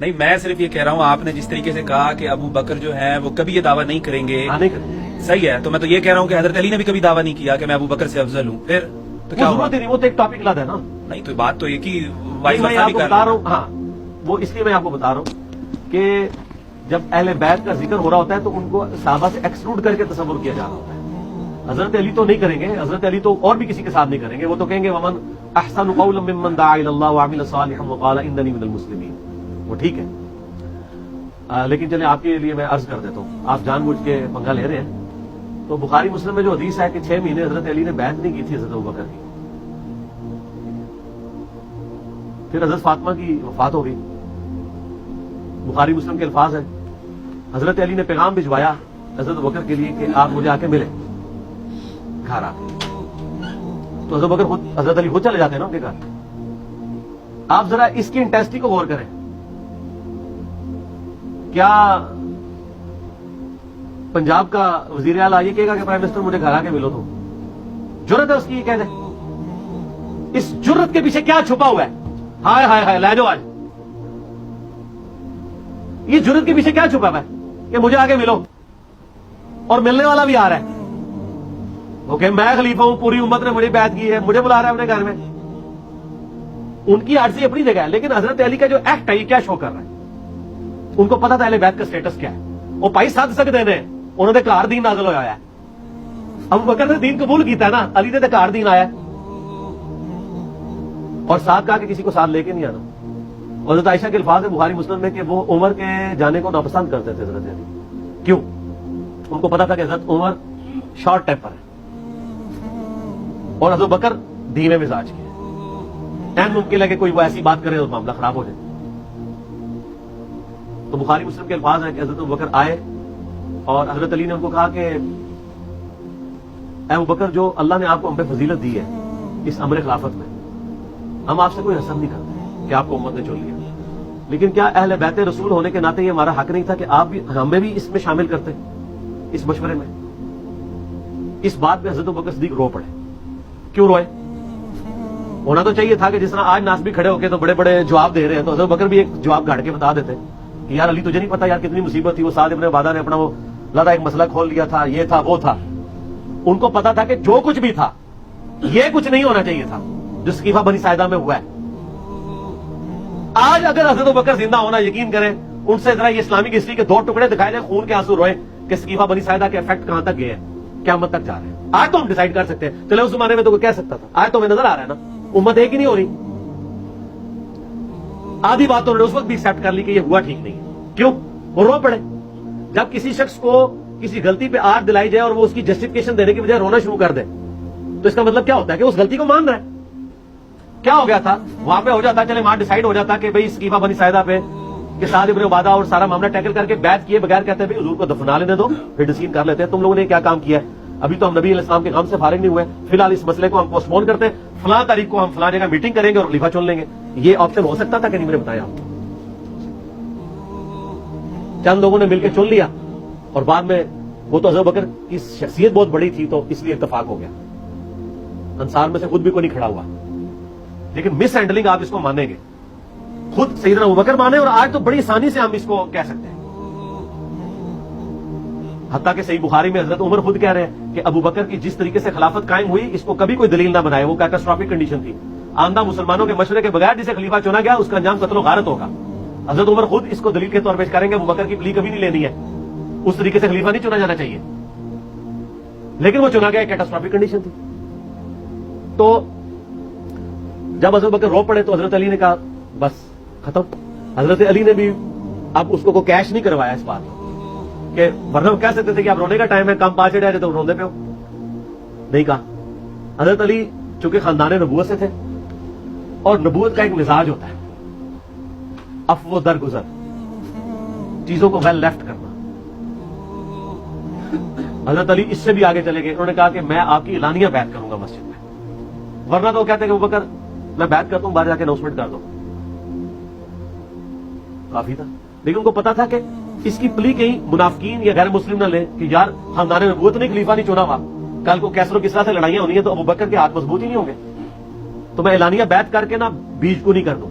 نہیں میں صرف یہ کہہ رہا ہوں آپ نے جس طریقے سے کہا کہ ابو بکر جو ہے وہ کبھی یہ دعویٰ نہیں کریں گے. صحیح ہے, تو میں تو یہ کہہ رہا ہوں کہ حضرت علی نے بھی کبھی دعویٰ نہیں کیا کہ میں ابو بکر سے افضل ہوں. پھر تو کیا ضرورت نہیں, وہ تو ایک ٹاپک لاتا ہے نا. نہیں تو بات تو یہ کہ میں آپ کو بتا رہا ہوں, ہاں وہ اس لیے میں آپ کو بتا رہا ہوں کہ جب اہل بیت کا ذکر ہو رہا ہوتا ہے تو ان کو صحابہ سے ایکسکلوڈ کر کے تصور کیا جا رہا ہوتا ہے. حضرت علی تو نہیں کریں گے, حضرت علی تو اور بھی کسی کے ساتھ نہیں کریں گے. وہ تو کہیں گے ومن احسن قولا ممن دعا الی اللہ وعمل صالحا وقال اننی من المسلمین. وہ ٹھیک ہے, لیکن چلیں آپ کے لیے میں عرض کر دیتا ہوں, آپ جان بوجھ کے پنگا لے رہے ہیں. تو بخاری مسلم میں جو حدیث ہے کہ 6 مہینے حضرت علی نے بیعت نہیں کی تھی حضرت ابوبکر کی. پھر حضرت فاطمہ کی وفات ہو گئی. بخاری مسلم کے الفاظ ہیں, حضرت علی نے پیغام بھجوایا حضرت ابوبکر کے لیے کہ آپ مجھے آ کے ملیں گھر آ کے. تو حضرت ابوبکر خود, حضرت علی خود چلے جاتے ہیں نا ان کے گھر. آپ ذرا اس کی انٹینسٹی کو غور کریں. کیا پنجاب کا وزیر اعلیٰ یہ کہے گا کہ پرائم منسٹر مجھے گھر آ کے ملو؟ تو جرت ہے اس کی, یہ کہہ دے. اس جرت کے پیچھے کیا چھپا ہوا ہے؟ ہائے ہائے ہائے لے جاؤ آج. یہ جرت کے پیچھے کیا چھپا ہوا ہے کہ مجھے آ کے ملو؟ اور ملنے والا بھی آ رہا ہے اوکے, میں خلیفہ ہوں, پوری امت نے مجھے بیعت کی ہے, مجھے بلا رہا ہے اپنے گھر میں. ان کی عرضی اپنی جگہ ہے, لیکن حضرت علی کا جو ایکٹ ہے یہ کیا شو کر رہا ہے؟ ان کو پتا تھا اہل بیت کا سٹیٹس کیا ہے. وہ پائی سد سکتے ہیں, انہوں نے کار دین نازل ہویا ہے. ابو بکر نے دین قبول کیتا ہے نا, علی نے کار دین آیا ہے. اور ساتھ کہا کہ کسی کو ساتھ لے کے نہیں آنا. حضرت عائشہ کے الفاظ ہے بخاری مسلم میں کہ وہ عمر کے جانے کو ناپسند کرتے تھے حضرت علی. کیوں؟ ان کو پتا تھا کہ حضرت عمر شارٹ ٹیمپر ہے اور حضرت بکر دھیمے مزاج کے. این ممکن ہے کہ کوئی وہ ایسی بات کرے اور معاملہ خراب ہو جائے. تو بخاری مسلم کے الفاظ ہیں کہ حضرت ابوبکر آئے اور حضرت علی نے ان کو کہا کہ اے ابوبکر, جو اللہ نے آپ کو ہم پہ فضیلت دی ہے اس امر خلافت میں, ہم آپ سے کوئی حسد نہیں کرتے کہ آپ کو امت نے چن لیا, لیکن کیا اہل بیت رسول ہونے کے ناطے یہ ہمارا حق نہیں تھا کہ آپ بھی ہمیں بھی اس میں شامل کرتے اس مشورے میں؟ اس بات پہ حضرت ابوبکر صدیق رو پڑے. کیوں روئے؟ ہونا تو چاہیے تھا کہ جس طرح آج ناس بھی کھڑے ہو کے تو بڑے بڑے جواب دے رہے ہیں, تو حضرت ابوبکر بھی ایک جواب گاڑ کے بتا دیتے کہ یار علی تجھے نہیں پتا یار کتنی مصیبت تھی. وہ سعد ابن عبادہ نے اپنا وہ لڑا ایک مسئلہ کھول لیا تھا, یہ تھا وہ تھا. ان کو پتا تھا کہ جو کچھ بھی تھا یہ کچھ نہیں ہونا چاہیے تھا جو سقیفہ بنی ساعدہ میں ہوا ہے. آج اگر حضرت ابوبکر زندہ ہونا, یقین کریں ان سے ذرا یہ اسلامک ہسٹری کے 2 ٹکڑے دکھائے جائیں, خون کے آنسو روئے کہ سقیفہ بنی ساعدہ کے افیکٹ کہاں تک گئے ہیں, قیامت تک جا رہے ہیں. آج تو ہم ڈیسائیڈ کر سکتے ہیں, چلے اس زمانے میں تو کوئی کہہ سکتا تھا, آج تو ہمیں نظر آ رہا ہے نا امت ایک ہی نہیں ہو رہی. آدھی بات تو انہوں نے اس وقت بھی ایکسپٹ کر لی کہ یہ ہوا ٹھیک نہیں ہے. کیوں؟ وہ رو پڑے. جب کسی شخص کو کسی غلطی پہ آڑ دلائی جائے اور وہ اس کی جسٹیفیکیشن دینے کی بجائے رونا شروع کر دے تو اس کا مطلب کیا ہوتا ہے کہ اس غلطی کو مان رہا ہے. کیا ہو گیا تھا وہاں پہ؟ ہو جاتا چلے وہاں ڈیسائیڈ ہو جاتا کہ بھئی سقیفہ بنی ساعدہ پہ کہ سعد ابن عبادہ اور سارا معاملہ ٹیکل کر کے بیعت کیے بغیر کہتے ہیں حضور کو دفنا لینے دو, پھر ڈسین کر لیتے ہیں تم لوگوں نے کیا کام کیا ہے, ابھی تو ہم نبی علیہ السلام کے غم سے فارغ نہیں ہوئے, فی الحال اس مسئلے کو ہم پوسٹ پون کرتے ہیں, فلاں تاریخ کو ہم فلاں جگہ میٹنگ کریں گے اور خلیفہ چن لیں گے. یہ آپشن ہو سکتا تھا کہ نہیں؟ میں نے بتایا آپ کو. چند لوگوں نے مل کے چن لیا اور بعد میں وہ تو حضرت بکر کی شخصیت بہت بڑی تھی تو اس لیے اتفاق ہو گیا. انصار میں سے خود بھی کوئی نہیں کھڑا ہوا, لیکن مس ہینڈلنگ آپ اس کو مانیں گے, خود سیدنا ابوبکر مانے, اور آج تو بڑی آسانی سے ہم اس کو کہہ سکتے ہیں. حتیٰ کہ صحیح بخاری میں حضرت عمر خود کہہ رہے ہیں کہ ابوبکر کی جس طریقے سے خلافت قائم ہوئی اس کو کبھی کوئی دلیل نہ بنائے, وہ کیٹاسٹرافک کنڈیشن تھی. آندہ مسلمانوں کے مشورے کے بغیر جسے خلیفہ چنا گیا اس کا انجام قتل و غارت ہوگا. حضرت عمر خود اس کو دلیل کے طور پیش کریں گے ابوبکر کی پلی کبھی نہیں لینی ہے, اس طریقے سے خلیفہ نہیں چنا جانا چاہیے, لیکن وہ چنا گیا کیٹاسٹرافک کنڈیشن تھی. تو جب حضرت بکر رو پڑے تو حضرت علی نے کہا بس ختم. حضرت علی نے بھی اب اس کو کیش نہیں کروایا اس بات کہ ورنہ کہہ سکتے تھے کہ اب رونے کا ٹائم ہے, کام 5 چڑھے تو روندے پہ ہو. نہیں کہا. حضرت علی چونکہ خاندان نبوت سے تھے اور نبوت کا ایک مزاج ہوتا ہے عفو درگزر, چیزوں کو ویل لیفٹ کرنا. حضرت علی اس سے بھی آگے چلے گئے, انہوں نے کہا کہ میں آپ کی اعلانیہ بیعت کروں گا مسجد میں, ورنہ تو وہ کہتے ہیں کہ ابوبکر میں بیعت کرتا ہوں باہر جا کے اناؤنسمنٹ کر دو. کافی تھا, لیکن ان کو پتا تھا کہ اس کی پلی کہیں منافقین یا غیر مسلم نہ لیں کہ یار خاندان نبوت نے خلیفہ نہیں چنا ہوا, کل کو کیسر و کسرا سے لڑائیاں ہونی ہیں تو ابوبکر کے ہاتھ مضبوط ہی نہیں ہوں گے, تو میں اعلانیہ بیعت کر کے نا بیج کو نہیں کر دوں,